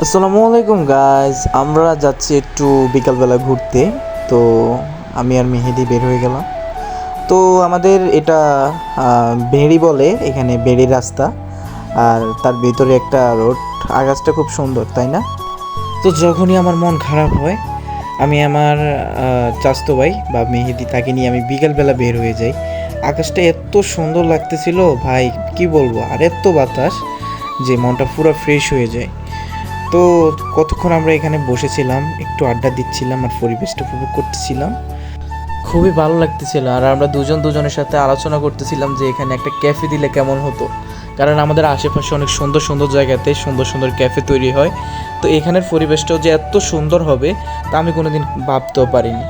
আসসালামু আলাইকুম গাইজ, আমরা যাচ্ছি একটু বিকালবেলা ঘুরতে। তো আমি আর মেহেদি বের হয়ে গেলাম। তো আমাদের এটা বেড়ি বলে, এখানে বেড়ি রাস্তা, আর তার ভিতরে একটা রোড। আকাশটা খুব সুন্দর, তাই না? তো যখনই আমার মন খারাপ হয়, আমি আমার চাচাতো ভাই বা মেহেদি তাকে নিয়ে আমি বিকালবেলা বের হয়ে যাই। আকাশটা এত সুন্দর লাগতেছিল ভাই, কি বলবো, আর এত বাতাস যে মনটা পুরো ফ্রেশ হয়ে যায়। তো কতক্ষণ আমরা এখানে বসেছিলাম, একটু আড্ডা দিচ্ছিলাম আর পরিবেশটা উপভোগ করতেছিলাম। খুবই ভালো লাগতেছিল, আর আমরা দুজনের সাথে আলোচনা করতেছিলাম যে এখানে একটা ক্যাফে দিলে কেমন হতো, কারণ আমাদের আশেপাশে অনেক সুন্দর সুন্দর জায়গাতে সুন্দর সুন্দর ক্যাফে তৈরি হয়। তো এখানের পরিবেশটাও যে এত সুন্দর হবে তা আমি কোনোদিন ভাবতেও পারিনি।